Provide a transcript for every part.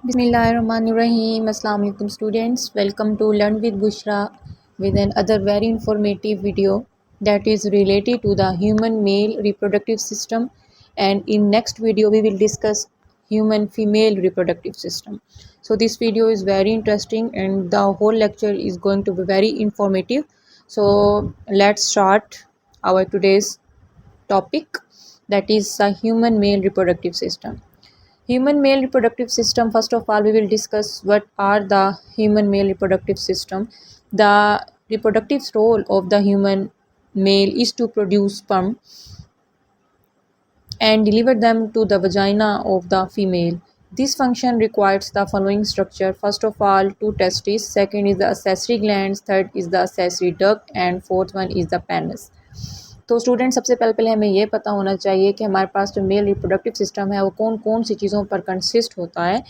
Bismillahirrahmanirrahim. Assalamu alaikum students. Welcome to Learn with Bushra with another very informative video that is related to the human male reproductive system, and in next video we will discuss human female reproductive system. So this video is very interesting and the whole lecture is going to be very informative. So let's start our today's topic, that is the human male reproductive system. Human male reproductive system, first of all we will discuss what are the human male reproductive system. The reproductive role of the human male is to produce sperm and deliver them to the vagina of the female. This function requires the following structure: first of all, two testes, second is the accessory glands, third is the accessory duct, and fourth one is the penis. तो student सबसे पहले हमें ये पता होना चाहिए कि हमारे पास जो मेल रिप्रोडक्टिव सिस्टम है वो कौन कौन सी चीज़ों पर कंसिस्ट होता है।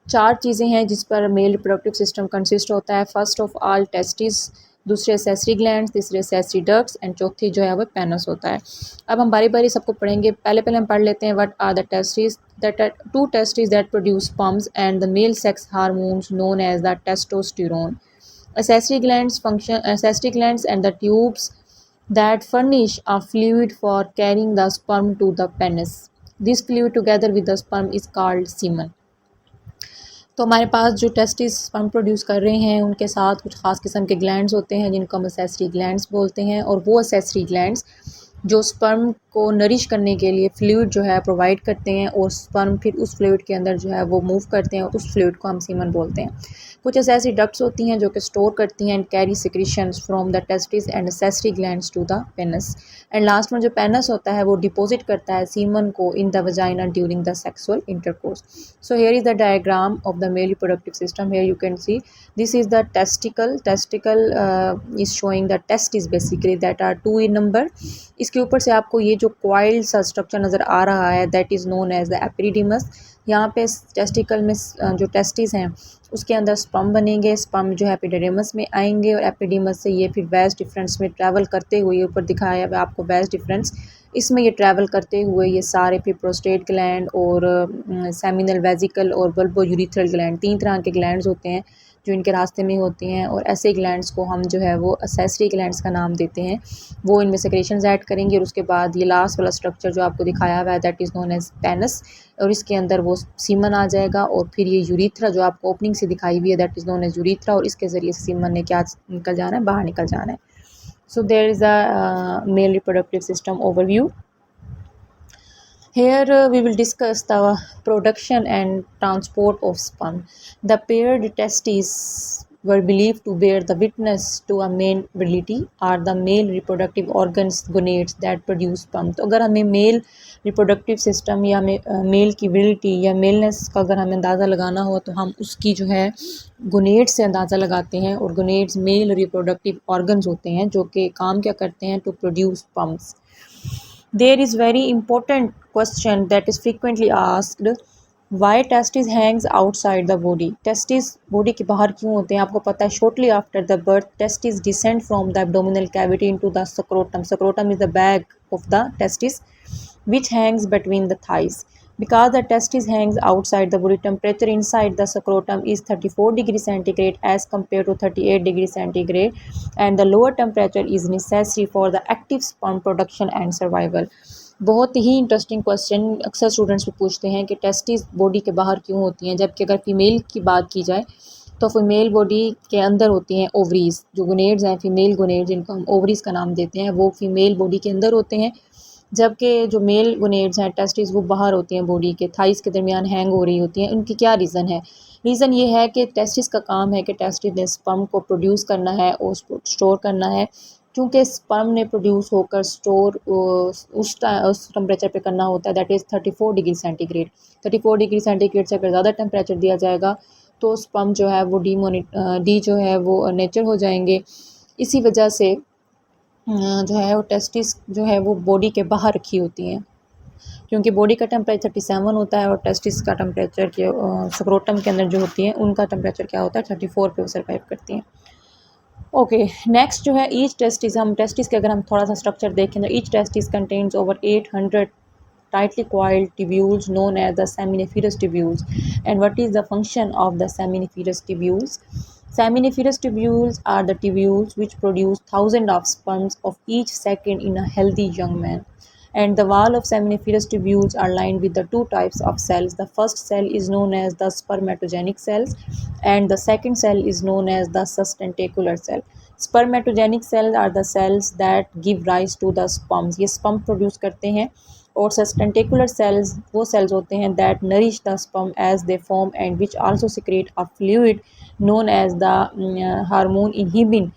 चार चीज़ें हैं जिस पर मेल रिप्रोडक्टिव सिस्टम कंसिस्ट होता है। फर्स्ट ऑफ ऑल टेस्टिस, दूसरे एसेसरी ग्लैंड्स, तीसरे एसेसरी डक्ट्स एंड चौथी जो है वो पेनस होता है। अब हम बारी बारी सबको पढ़ेंगे। पहले हम पढ़ लेते हैं what are the testis. That are two testis that produce sperms and the male sex hormones known as the testosterone. accessory glands and the tubes that furnish a fluid for carrying the sperm to the penis. This fluid together with the sperm is called semen. तो हमारे पास जो testis sperm produce कर रहे हैं उनके साथ कुछ ख़ास किस्म के ग्लैंड्स होते हैं जिनको हम एसेसरी ग्लैंड्स बोलते हैं, और वो एसेसरी ग्लैंड्स जो स्पर्म को नरिश करने के लिए फ्लूइड जो है प्रोवाइड करते हैं, और स्पर्म फिर उस फ्लूइड के अंदर जो है वो मूव करते हैं और उस फ्लूइड को हम सीमन बोलते हैं। कुछ ऐसी डक्ट्स होती हैं जो कि स्टोर करती हैं and carry secretions from the testis and accessory glands to the penis. And last में जो पेनस होता है वो डिपॉजिट करता है सीमन को in the vagina during the sexual intercourse. So here is the diagram of the male reproductive system. Here you can see this is the testicle is showing the testis basically that are 2 in number. इसके ऊपर से आपको ये जो coil सा structure नज़र आ रहा है that is known as the epididymis. यहाँ पे टेस्टिकल में जो टेस्टिस हैं उसके अंदर स्पर्म बनेंगे, स्पर्म जो है एपिडिडिमस में आएंगे और एपिडिडीमस से ये फिर वेस्ट डिफरेंस में ट्रैवल करते हुए, ऊपर दिखाया है आपको वेस्ट डिफरेंस, इसमें ये ट्रैवल करते हुए ये सारे फिर प्रोस्टेट ग्लैंड और सेमिनल वेजिकल और बल्बो यूरिथ्रल ग्लैंड, 3 तरह के ग्लैंड्स होते हैं जो इनके रास्ते में होती हैं, और ऐसे ग्लैंड्स को हम जो है वो असेसरी ग्लैंड्स का नाम देते हैं। वो इनमें सेक्रेशंस ऐड करेंगे और उसके बाद ये लास्ट वाला स्ट्रक्चर जो आपको दिखाया हुआ है that is known as penis, और इसके अंदर वो सीमन आ जाएगा, और फिर ये यूरिथ्रा जो आपको ओपनिंग से दिखाई हुई है that is known as urethra, और इसके ज़रिए सीमन ने क्या निकल जाना है, बाहर निकल जाना है। So there is a male reproductive system overview. Here we will discuss the production and transport of sperm. The paired testes were believed to bear the witness to a male virility are the male reproductive organs gonads that produce sperm. तो अगर हमें mail reproductive system या हमें mail की virility या मेलनेस का अगर हमें अंदाज़ा लगाना हो तो हम उसकी जो है गोनेड्स से अंदाज़ा लगाते हैं, और गोनेड्स मेल रिप्रोडक्टिव ऑर्गन्स होते हैं जो कि काम क्या करते हैं, to produce sperms. There is very important question that is frequently asked, why testis hangs outside the body? Testis body के बाहर क्यों होते हैं? आपको पता है shortly after the birth testis descend from the abdominal cavity into the scrotum. Scrotum is the bag of the testis which hangs between the thighs. Because the testis hangs outside the body, temperature inside the scrotum is 34 degrees centigrade as compared to 38 degrees centigrade, and the lower temperature is necessary for the active sperm production and survival. बहुत ही interesting question अक्सर students भी पूछते हैं कि testis body के बाहर क्यों होती हैं, जबकि अगर फीमेल की बात की जाए तो फीमेल बॉडी के अंदर होती हैं ओवरीज। जो गोनेड्स हैं, फीमेल गोनेड्स जिनको हम ओवरीज का नाम देते हैं, वो फीमेल बॉडी के अंदर होते हैं, जबकि जो मेल गोनेड्स हैं टेस्टिस वो बाहर होती हैं, बॉडी के थाइस के दरमियान हैंग हो रही होती हैं। उनकी क्या रीज़न है? रीज़न ये है कि टेस्टिस का काम है कि टेस्टिस ने स्पर्म को प्रोड्यूस करना है और स्टोर करना है। क्योंकि स्पर्म ने प्रोड्यूस होकर स्टोर उस टेम्परेचर पे करना होता है that is 34 degree centigrade. 34 degree centigrade से अगर ज़्यादा टेम्परेचर दिया जाएगा तो स्पर्म जो है वो डी जो है वो नेचर हो जाएंगे। इसी वजह से जो है वो टेस्टिस जो है वो बॉडी के बाहर रखी होती हैं, क्योंकि बॉडी का टेम्परेचर 37 होता है और टेस्टिस का टेम्परेचर के स्क्रोटम के अंदर जो होती हैं उनका टेम्परेचर क्या होता है, 34 पे वो सर्वाइव करती हैं। ओके, नेक्स्ट जो है ईच टेस्टिस, हम टेस्टिस के अगर हम थोड़ा सा स्ट्रक्चर देखें तो each testis contains over 800 tightly coiled tubules known as the seminiferous tubules. And what is the function of the seminiferous tubules? Seminiferous tubules are the tubules which produce thousands of sperms of each second in a healthy young man. And the wall of seminiferous tubules are lined with the two types of cells. The first cell is known as the spermatogenic cells, and the second cell is known as the sustentacular cell. Spermatogenic cells are the cells that give rise to the sperms. ये sperm produce करते हैं. और sustentacular cells वो cells होते हैं that nourish the sperm as they form and which also secrete a fluid known as the hormone inhibin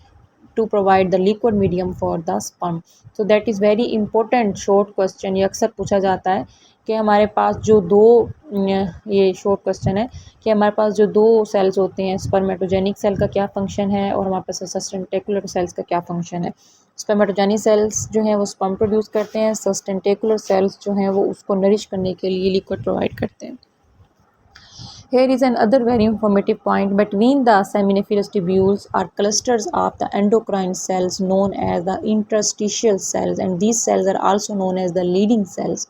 to provide the liquid medium for the sperm. So that is very important short question. ये अक्सर पूछा जाता है कि हमारे पास जो दो ये शॉर्ट क्वेश्चन है कि हमारे पास जो दो सेल्स होते हैं, स्पर्मेटोजेनिक सेल का क्या फंक्शन है और हमारे पास सस्टेंटेकुलर सेल्स का क्या फंक्शन है। स्पर्मेटोजेनिक सेल्स जो हैं वो स्पर्म प्रोड्यूस करते हैं, सस्टेंटेकुलर सेल्स जो हैं वो उसको नरिश करने के लिए लिक्विड प्रोवाइड करते हैं। Here is another very informative point. Between the seminiferous tubules are clusters of the endocrine cells known as the interstitial cells, and these cells are also known as the leading cells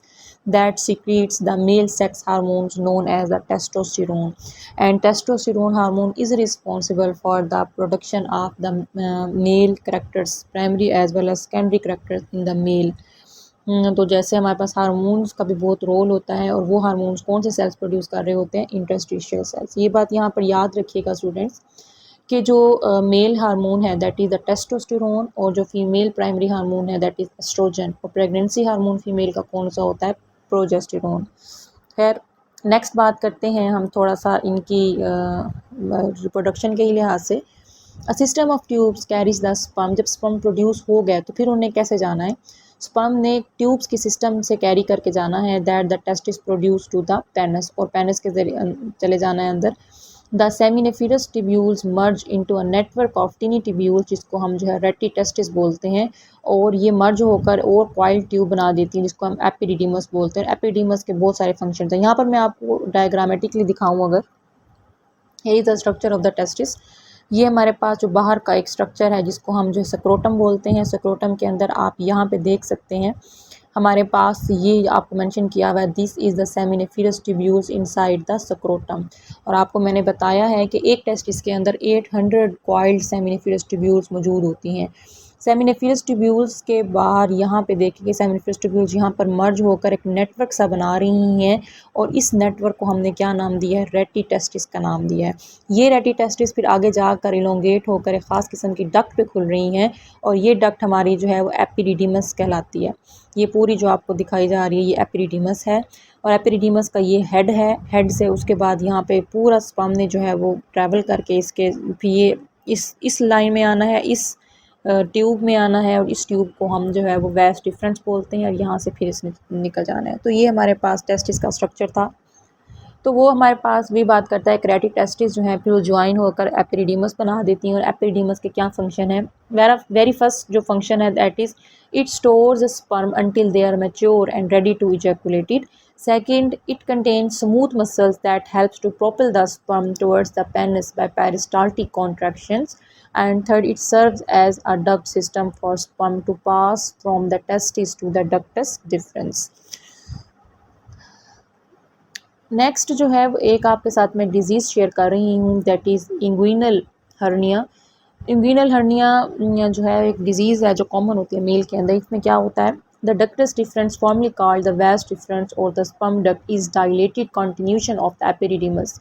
that secretes the male sex hormones known as the testosterone. And testosterone hormone is responsible for the production of the male characters, primary as well as secondary characters in the male. तो जैसे हमारे पास hormones का भी बहुत role होता है, और वो हार्मोन्स कौन से सेल्स प्रोड्यूस कर रहे होते हैं? Interstitial cells. ये बात यहाँ पर याद रखिएगा स्टूडेंट्स कि जो मेल हार्मोन है दैट इज़ द टेस्टोस्टेरोन, और जो फीमेल प्राइमरी हार्मोन है दैट इज़ एस्ट्रोजन, और प्रेगनेंसी हार्मोन फीमेल का कौन सा होता है? प्रोजेस्टेरोन। खैर नेक्स्ट बात करते हैं हम थोड़ा सा इनकी रिप्रोडक्शन के लिहाज से। A system of tubes carries the sperm. जब स्पर्म प्रोड्यूस हो गए तो फिर उन्हें कैसे जाना है? स्पर्म ने ट्यूब्स की सिस्टम से कैरी करके जाना है that the test is produce to the penis, और पेनिस के जरिए चले जाना है अंदर। The seminiferous tubules merge into a network of tiny tubules, जिसको हम जो है रेटी टेस्टिस बोलते हैं, और ये मर्ज होकर और कॉइल ट्यूब बना देती हैं जिसको हम एपिडिडीमस बोलते हैं। एपिडिडीमस के बहुत सारे फंक्शन हैं, यहाँ पर मैं आपको डायग्रामेटिकली दिखाऊँ अगर। ये is the structure of the testis. ये हमारे पास जो बाहर का एक स्ट्रक्चर है जिसको हम जो सक्रोटम बोलते हैं। सक्रोटम के अंदर आप यहाँ पे देख सकते हैं हमारे पास ये आपको मेंशन किया हुआ है, this is the seminiferous tubules inside the सक्रोटम। और आपको मैंने बताया है कि एक टेस्टिस के अंदर 800 कॉइल्ड सेमिनिफेरस ट्यूब्यूल्स मौजूद होती हैं। सेमिनिफेरस ट्यूब्यूल्स के बाहर यहाँ पे देखिए सेमिनिफेरस ट्यूब्यूल्स यहाँ पर मर्ज होकर एक नेटवर्क सा बना रही हैं, और इस नेटवर्क को हमने क्या नाम दिया है? रेटी टेस्टिस का नाम दिया है। ये रेटी टेस्टिस फिर आगे जाकर इलोंगेट होकर एक ख़ास किस्म की डक्ट पे खुल रही हैं, और ये डक्ट हमारी जो है वो एपिडिडीमस कहलाती है। ये पूरी जो आपको दिखाई जा रही है ये एपिडिडीमस है, और एपिडिडीमस का ये हेड है। हेड से उसके बाद यहाँ पे पूरा स्पर्म ने जो है वो ट्रैवल करके इसके फिर ये इस लाइन में आना है, इस ट्यूब में आना है, और इस ट्यूब को हम जो है वो वैस डिफरेंस बोलते हैं, और यहाँ से फिर इसने निकल जाना है। तो ये हमारे पास टेस्टिस का स्ट्रक्चर था। तो वो हमारे पास भी बात करता है क्रेटी टेस्टिस जो है फिर वो ज्वाइन होकर एपिडिडीमस बना देती हैं। और एपिडिडीमस के क्या फंक्शन है? वेरी फर्स्ट जो फंक्शन है that is it stores sperm until they are mature and ready to ejaculate it. Second, it contains smooth muscles that helps to propel the sperm towards the penis by peristaltic contractions. And third, it serves as a duct system for sperm to pass from the testis to the ductus deferens. Next जो है वो एक आपके साथ मैं disease share कर रही हूँ that is inguinal hernia. Inguinal hernia जो है एक डिजीज़ है जो कॉमन होती है मेल के अंदर। इसमें क्या होता है? The ductus deferens formerly called the vas deferens और the sperm duct is dilated continuation of the epididymis.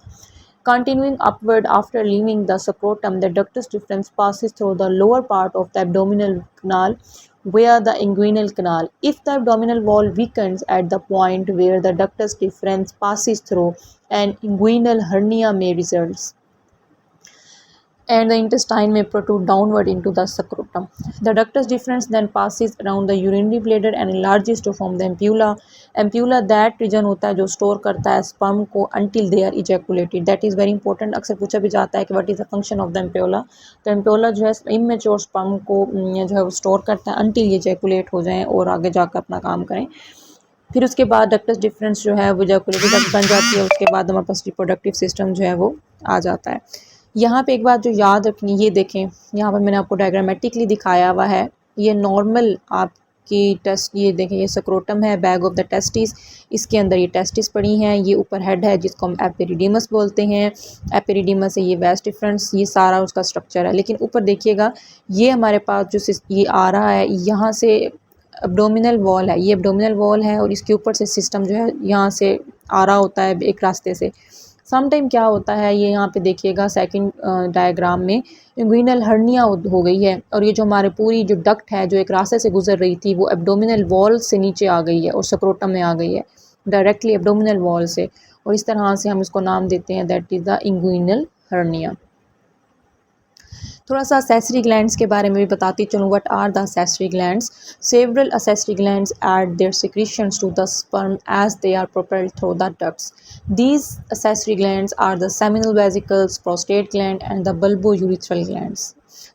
Continuing upward after leaving the scrotum, the ductus deferens passes through the lower part of the abdominal canal via the inguinal canal. If the abdominal wall weakens at the point where the ductus deferens passes through, an inguinal hernia may result, and the intestine may protrude downward into the scrotum. The ductus deferens then passes around the urinary bladder and enlarges to form the ampulla. Ampulla that region होता है जो store करता है sperm को until they are ejaculated. That is very important. अक्सर पूछा भी जाता है कि what is the function of the ampulla. तो ampulla जो है immature स्पर्म को जो है वो स्टोर करता है until ये ejaculate हो जाएं और आगे जाकर अपना काम करें। फिर उसके बाद डक्टस डिफरेंस जो है वो ejaculatory duct बन जाती है। उसके बाद हमारे पास रिप्रोडक्टिव सिस्टम जो है वो आ जाता है। यहाँ पे एक बात जो याद रखनी, ये देखें यहाँ पर मैंने आपको डायग्रामेटिकली दिखाया हुआ है, ये नॉर्मल आप की टेस्ट, ये देखें ये स्क्रोटम है, बैग ऑफ द टेस्टिस, इसके अंदर ये टेस्टिस पड़ी हैं, ये ऊपर हेड है जिसको हम एपेरिडीमस बोलते हैं, एपेरिडीमस है ये वेस्ट डिफरेंस, ये सारा उसका स्ट्रक्चर है। लेकिन ऊपर देखिएगा ये हमारे पास जो ये आ रहा है यहाँ से एब्डोमिनल वॉल है, ये एब्डोमिनल वॉल है और इसके ऊपर से सिस्टम जो है यहाँ से आ रहा होता है एक रास्ते से। सम टाइम क्या होता है, ये यहाँ पे देखिएगा सेकंड डायग्राम में इंग्विनल हर्निया हो गई है और ये जो हमारे पूरी जो डक्ट है जो एक रास्ते से गुजर रही थी वो एब्डोमिनल वॉल से नीचे आ गई है और स्क्रोटम में आ गई है, डायरेक्टली एब्डोमिनल वॉल से, और इस तरह से हम इसको नाम देते हैं that is the inguinal hernia. थोड़ा सा असेसरी ग्लैंड्स के बारे में भी बताती चलूँ। What are the accessory glands? Several accessory glands add their secretions to the sperm as they are propelled through the ducts. These accessory glands are the seminal vesicles, prostate gland and the bulbourethral glands.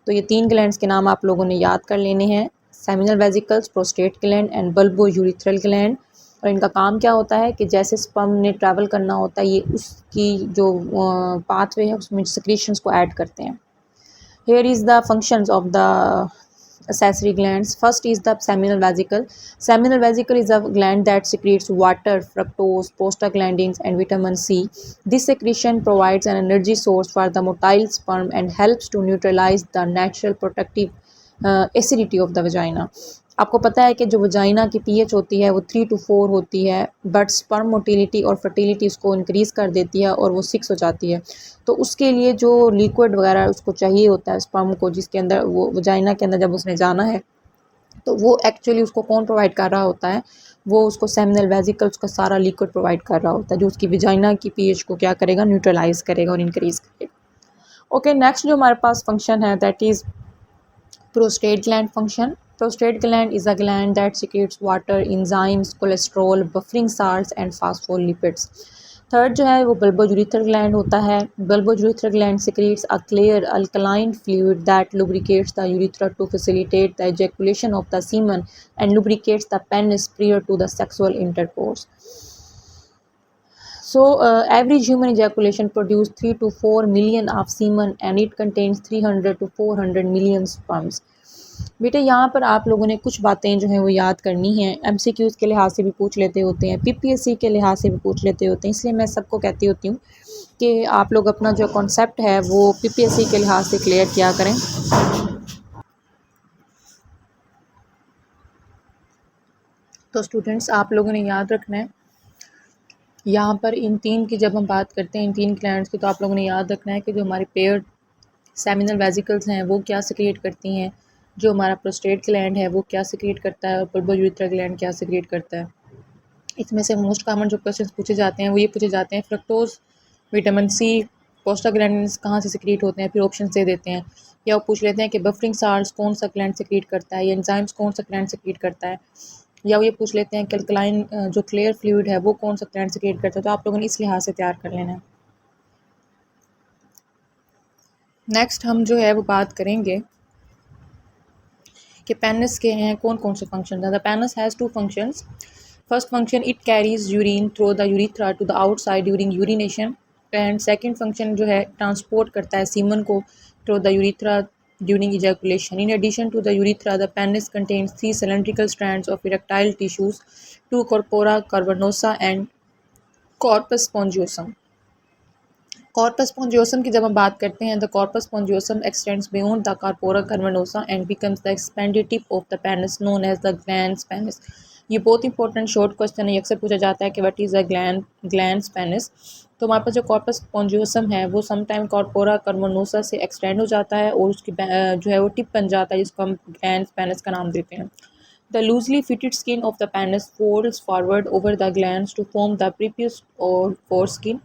तो ये 3 glands के नाम आप लोगों ने याद कर लेने हैं, seminal vesicles, prostate gland and bulbourethral gland. और इनका काम क्या होता है कि जैसे स्पर्म ने ट्रैवल करना होता है, ये उसकी जो पाथवे है उसमें सिक्रीशंस को ऐड करते हैं। Here is the functions of the accessory glands. First is the seminal vesicle. Seminal vesicle is a gland that secretes water, fructose, prostaglandins and vitamin C. This secretion provides an energy source for the motile sperm and helps to neutralize the natural protective acidity of the vagina. आपको पता है कि जो vagina की pH होती है वो 3 to 4 होती है, बट स्पर्म मोटिलिटी और फर्टिलिटी उसको इंक्रीज़ कर देती है और वो 6 हो जाती है। तो उसके लिए जो लिक्विड वगैरह उसको चाहिए होता है स्पर्म को, जिसके अंदर वो वजाइना के अंदर जब उसने जाना है तो वो एक्चुअली उसको कौन प्रोवाइड कर रहा होता है, वो उसको सेमिनल वेजिकल्स का सारा लिक्विड प्रोवाइड कर रहा होता है जो उसकी वजाइना की पीएच को क्या करेगा, न्यूट्रलाइज करेगा और इंक्रीज़ करेगा। ओके, नेक्स्ट जो हमारे पास फंक्शन है that is prostate gland function. Prostate gland is a gland that secretes water, enzymes, cholesterol, buffering salts and phospholipids. Third जो है वो bulbourethral gland होता है। Bulbourethral gland secretes a clear alkaline fluid that lubricates the urethra to facilitate the ejaculation of the semen and lubricates the penis prior to the sexual intercourse. So, average human ejaculation produces 3 to 4 million of semen and it contains 300 to 400 million sperms. बेटे यहाँ पर आप लोगों ने कुछ बातें जो हैं वो याद करनी हैं, एमसीक्यूज़ के लिहाज से भी पूछ लेते होते हैं, पीपीएससी के लिहाज से भी पूछ लेते होते हैं, इसलिए मैं सबको कहती होती हूँ कि आप लोग अपना जो कॉन्सेप्ट है वो पीपीएससी के लिहाज से क्लियर किया करें। तो स्टूडेंट्स आप लोगों ने याद रखना है यहाँ पर इन 3 की जब हम बात करते हैं, इन 3 ग्लैंड्स की, तो आप लोगों ने याद रखना है कि जो हमारे पेयर्ड सेमिनल वेजिकल्स हैं वो क्या सिक्रिएट करती हैं, जो हमारा प्रोस्टेट ग्लैंड है वो क्या सिक्रिएट करता है और बुल्बोयूरिथ्रल ग्लैंड क्या सिक्रिएट करता है। इसमें से मोस्ट कॉमन जो क्वेश्चंस पूछे जाते हैं वो ये पूछे जाते हैं फ्रक्टोज, विटामिन सी, प्रोस्टाग्लैंडिन्स कहाँ से सिक्रिएट होते हैं, फिर ऑप्शन दे देते हैं, या वो पूछ लेते हैं कि बफरिंग साल्ट्स कौन सा ग्लैंड सिक्रिएट करता है, या एंजाइम्स कौन सा ग्लैंड सिक्रिएट करता है, या वो ये पूछ लेते हैं कि अल्कलाइन जो क्लियर फ्लूइड है वो कौन सा ग्लैंड सिक्रिएट करता है। तो आप लोगों ने इस लिहाज से तैयार कर लेना है। नेक्स्ट हम जो है वो बात करेंगे कि पेनिस के हैं कौन कौन से फंक्शन हैं। The penis has 2 functions. First function it carries urine through the urethra to the outside during urination, and second function जो है ट्रांसपोर्ट करता है सीमन को through the urethra during ejaculation. In addition to the urethra the penis contains 3 cylindrical strands of erectile tissues, 2 corpora cavernosa and corpus spongiosum. Corpus spongiosum की जब हम बात करते हैं, the corpus spongiosum extends beyond the corpora cavernosa and becomes the expanded tip of the penis known as the glands penis. ये बहुत important short question है, अक्सर पूछा जाता है कि what is the glands penis. तो हमारे पास जो कॉर्पस स्पॉन्जियोसम है वो समटाइम कॉर्पोरा कैवर्नोसा से एक्सटेंड हो जाता है और उसकी जो है वो टिप बन जाता है जिसको हम ग्लैंड्स पेनिस का नाम देते हैं। The loosely fitted skin of the penis folds forward over the glands to form the prepuce or foreskin.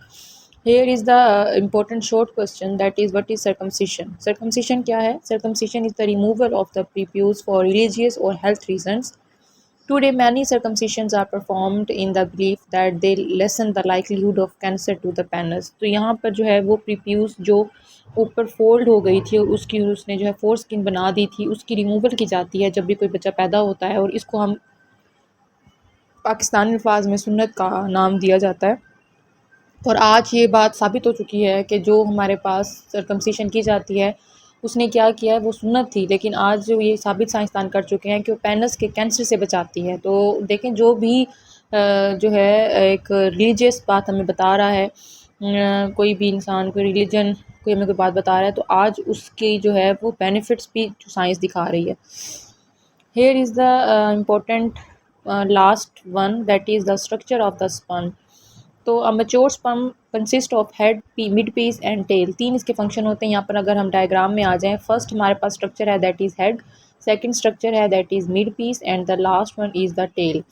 Here is the important short question, that is what is circumcision? Circumcision क्या है? Circumcision is the removal of the prepuce for religious or health reasons. Today many circumcisions are performed in the belief that they lessen the likelihood of cancer to the penis. तो यहाँ पर जो है वो prepuce जो ऊपर fold हो गई थी उसकी उसने जो है फोरस्किन बना दी थी, उसकी रिमूवल की जाती है जब भी कोई बच्चा पैदा होता है, और इसको हम पाकिस्तानी अल्फाज में सुन्नत का नाम दिया जाता है। और आज ये बात साबित हो चुकी है कि जो हमारे पास सर्कमसिशन की जाती है उसने क्या किया है, वो सुन्नत थी, लेकिन आज जो ये साबित साइंसदान कर चुके हैं कि वो पैनस के कैंसर से बचाती है। तो देखें जो भी जो है एक रिलीजियस बात हमें बता रहा है, कोई भी इंसान, कोई रिलीजन, कोई हमें कोई बात बता रहा है, तो आज उसकी जो है वो बेनिफिट्स भी जो साइंस दिखा रही है। Here is the important last one, that is the structure of the sperm. तो a mature sperm consist of head, mid piece and tail. 3 इसके फंक्शन होते हैं। यहाँ पर अगर हम डायग्राम में आ जाएँ, फर्स्ट हमारे पास स्ट्रक्चर है that is head, second structure है that is mid piece and the last one is the tail.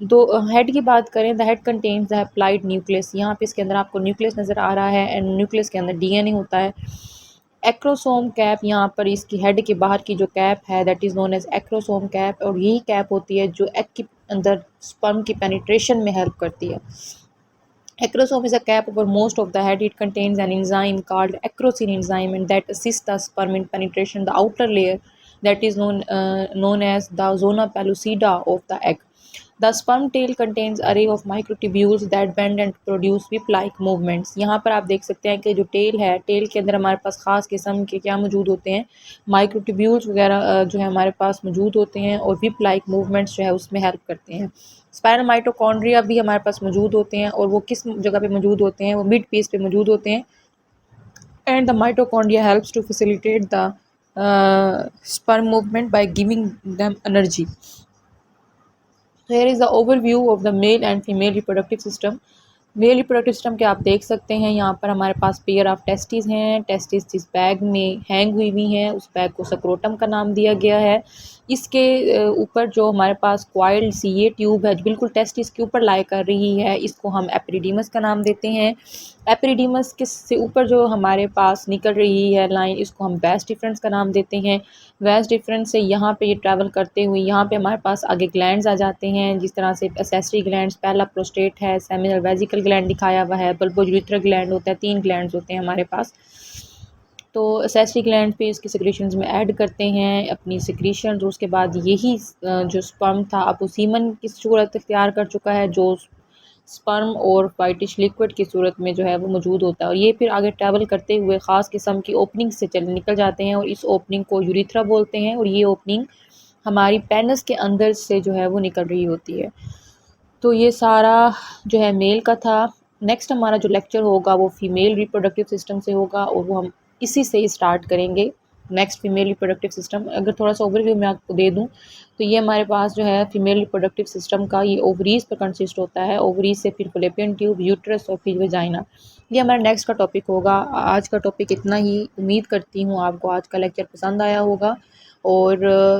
दो हेड की बात करें, the head contains the applied nucleus. यहाँ पे इसके अंदर आपको न्यूक्लियस नज़र आ रहा है एंड न्यूक्लियस के अंदर डीएनए होता है। एक्रोसोम कैप, यहाँ पर इसकी हेड के बाहर की जो कैप है that is known as acrosome cap, और यही कैप होती है जो एग के अंदर स्पर्म की पेनिट्रेशन में हेल्प करती है। Acrosome is a cap over most of the head. It contains an enzyme called acrosine enzyme, and that assists the sperm in penetration the outer layer, that is known as the zona pellucida of the egg. The sperm tail contains array of microtubules that bend and produce whip-like movements. यहाँ पर आप देख सकते हैं कि जो tell है, tell के अंदर हमारे पास ख़ास किस्म के क्या मौजूद होते हैं, माइक्रोट्यूब्यूल्स वगैरह जो है हमारे पास मौजूद होते हैं, और whip like movements जो है उसमें हेल्प करते हैं। स्पाइरल माइटोकॉन्ड्रिया भी हमारे पास मौजूद होते हैं, और वो किस जगह पे मौजूद होते हैं, वो मिड पीस पे मौजूद होते हैं। And the mitochondria helps to facilitate the sperm movement by giving them energy. So here is the overview of the male and female reproductive system. Mail reproductive system के आप देख सकते हैं, यहाँ पर हमारे पास पेयर ऑफ टेस्टिस हैं। Testis जिस बैग में हैंग हुई हुई हैं उस बैग को सक्रोटम का नाम दिया गया है। इसके ऊपर जो हमारे पास क्वाइल्ड सीए ट्यूब है जो बिल्कुल टेस्टिस के ऊपर लाई कर रही है, इसको हम एपिडिडीमस का नाम देते हैं। एपिडिडीमस के से ऊपर जो हमारे पास निकल रही है लाइन, इसको हम वेस्ट डिफरेंस का नाम देते हैं। वेस्ट डिफरेंस से यहाँ पे ये ट्रैवल करते हुए यहाँ पे हमारे पास आगे ग्लैंड्स आ जाते हैं, जिस तरह से एसेसरी ग्लैंड्स, पहला प्रोस्टेट है, सेमिनल वेजिकल ग्लैंड दिखाया हुआ है, बल्बोयूरेथ्रल ग्लैंड होता है, 3 ग्लैंड्स होते हैं हमारे पास। तो एसेसरी ग्लैंड पे इसकी सिक्रीशंस में ऐड करते हैं अपनी सिक्रीशन, तो उसके बाद यही जो स्पर्म था अब वो सीमन की सूरत इख्तियार कर चुका है, जो स्पर्म और वाइटिश लिक्विड की सूरत में जो है वो मौजूद होता है, और ये फिर आगे ट्रैवल करते हुए ख़ास किस्म की ओपनिंग से निकल जाते हैं, और इस ओपनिंग को यूरिथ्रा बोलते हैं, और ये ओपनिंग हमारी पेनिस के अंदर से जो है वो निकल रही होती है। तो ये सारा जो है मेल का था। नेक्स्ट हमारा जो लेक्चर होगा वो फीमेल रिप्रोडक्टिव सिस्टम से होगा, और वो हम इसी से ही स्टार्ट करेंगे, नेक्स्ट फीमेल रिप्रोडक्टिव सिस्टम। अगर थोड़ा सा ओवरव्यू मैं आपको दे दूं तो ये हमारे पास जो है फीमेल रिप्रोडक्टिव सिस्टम का ये ओवरीज पर कंसिस्ट होता है, ओवरीज से फिर फैलोपियन ट्यूब, यूट्रस और फिर वेजाइना। ये हमारा नेक्स्ट का टॉपिक होगा। आज का टॉपिक इतना ही। उम्मीद करती हूँ आपको आज का लेक्चर पसंद आया होगा, और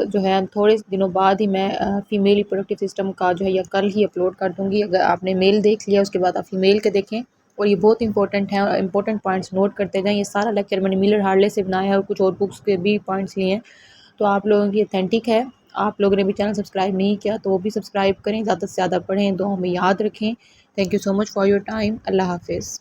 जो है थोड़े दिनों बाद ही मैं फ़ीमेल रिप्रोडक्टिव सिस्टम का जो है या कल ही अपलोड कर दूँगी। अगर आपने मेल देख लिया उसके बाद आप फीमेल के देखें, और ये बहुत इंपॉर्टेंट है, और इंपॉर्टेंट पॉइंट्स नोट करते जाएँ। ये सारा लेक्चर मैंने मिलर हार्डले से बनाया है और कुछ और बुक्स के भी पॉइंट्स लिए हैं, तो आप लोगों की अथेंटिक है। आप लोगों ने भी चैनल सब्सक्राइब नहीं किया तो वो भी सब्सक्राइब करें, ज़्यादा से ज़्यादा पढ़ें, दुआओं में याद रखें। Thank you so much for your time. अल्लाह हाफिज़।